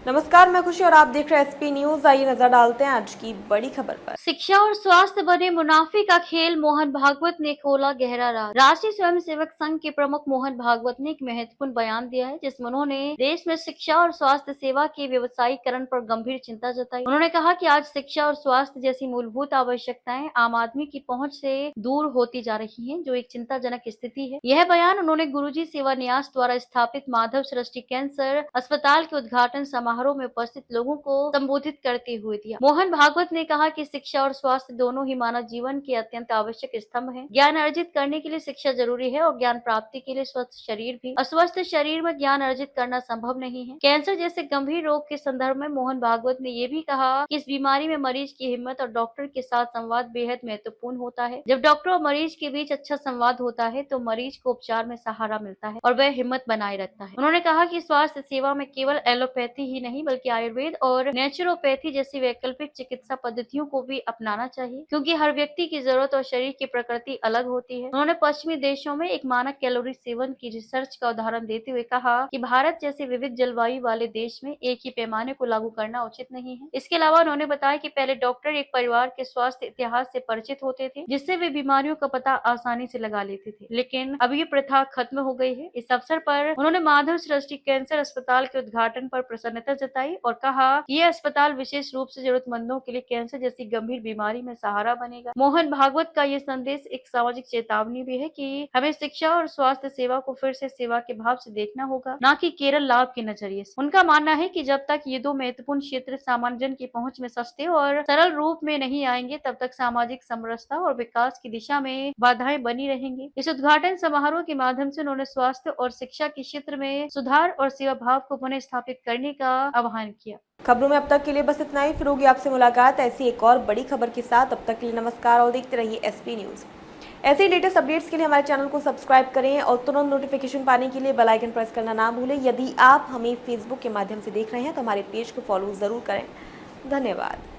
नमस्कार, मैं खुशी और आप देख रहे हैं एसपी न्यूज। आइए नजर डालते हैं आज की बड़ी खबर पर। शिक्षा और स्वास्थ्य बने मुनाफे का खेल, मोहन भागवत ने खोला गहरा राज। राष्ट्रीय स्वयंसेवक संघ के प्रमुख मोहन भागवत ने एक महत्वपूर्ण बयान दिया है, जिसमें उन्होंने देश में शिक्षा और स्वास्थ्य सेवा के व्यवसायीकरण पर गंभीर चिंता जताई। उन्होंने कहा कि आज शिक्षा और स्वास्थ्य जैसी मूलभूत आवश्यकताएं आम आदमी की पहुंच से दूर होती जा रही है, जो एक चिंताजनक स्थिति है। यह बयान उन्होंने गुरुजी सेवा न्यास द्वारा स्थापित माधव सृष्टि कैंसर अस्पताल के उद्घाटन समारोह में उपस्थित लोगों को संबोधित करते हुए दिया। मोहन भागवत ने कहा कि शिक्षा और स्वास्थ्य दोनों ही मानव जीवन के अत्यंत आवश्यक स्तंभ हैं। ज्ञान अर्जित करने के लिए शिक्षा जरूरी है और ज्ञान प्राप्ति के लिए स्वस्थ शरीर भी। अस्वस्थ शरीर में ज्ञान अर्जित करना संभव नहीं है। कैंसर जैसे गंभीर रोग के संदर्भ में मोहन भागवत ने ये भी कहा कि इस बीमारी में मरीज की हिम्मत और डॉक्टर के साथ संवाद बेहद महत्वपूर्ण होता है। जब डॉक्टर और मरीज के बीच अच्छा संवाद होता है तो मरीज को उपचार में सहारा मिलता है और वह हिम्मत बनाए रखता है। उन्होंने कहा कि स्वास्थ्य सेवा में केवल एलोपैथी ही नहीं बल्कि आयुर्वेद और नेचुरोपैथी जैसी वैकल्पिक चिकित्सा पद्धतियों को भी अपनाना चाहिए, क्योंकि हर व्यक्ति की जरूरत और शरीर की प्रकृति अलग होती है। उन्होंने पश्चिमी देशों में एक मानक कैलोरी सेवन की रिसर्च का उदाहरण देते हुए कहा कि भारत जैसे विविध जलवायु वाले देश में एक ही पैमाने को लागू करना उचित नहीं है। इसके अलावा उन्होंने बताया कि पहले डॉक्टर एक परिवार के स्वास्थ्य इतिहास से परिचित होते थे, जिससे वे बीमारियों का पता आसानी से लगा लेते थे, लेकिन अब ये प्रथा खत्म हो गई है। इस अवसर पर उन्होंने माधव सृष्टि कैंसर अस्पताल के उद्घाटन पर प्रसन्नता जताई और कहा कि यह अस्पताल विशेष रूप से जरूरतमंदों के लिए कैंसर जैसी गंभीर बीमारी में सहारा बनेगा। मोहन भागवत का ये संदेश एक सामाजिक चेतावनी भी है कि हमें शिक्षा और स्वास्थ्य सेवा को फिर से सेवा के भाव से देखना होगा, न कि केवल लाभ के नजरिए से। उनका मानना है कि जब तक ये दो महत्वपूर्ण क्षेत्र सामान्य जन की पहुंच में सस्ते और सरल रूप में नहीं आएंगे, तब तक सामाजिक समरसता और विकास की दिशा में बाधाएं बनी रहेंगी। इस उद्घाटन समारोह के माध्यम से उन्होंने स्वास्थ्य और शिक्षा के क्षेत्र में सुधार और सेवा भाव को पुनः स्थापित करने का आह्वान किया। खबरों में अब तक के लिए बस इतना ही। फिर होगी आपसे मुलाकात ऐसी एक और बड़ी खबर के साथ। अब तक के लिए नमस्कार और देखते रहिए एसपी न्यूज। ऐसे ही लेटेस्ट अपडेट्स के लिए हमारे चैनल को सब्सक्राइब करें और तुरंत नोटिफिकेशन पाने के लिए बेल आइकन प्रेस करना ना भूलें। यदि आप हमें फेसबुक के माध्यम से देख रहे हैं तो हमारे पेज को फॉलो जरूर करें। धन्यवाद।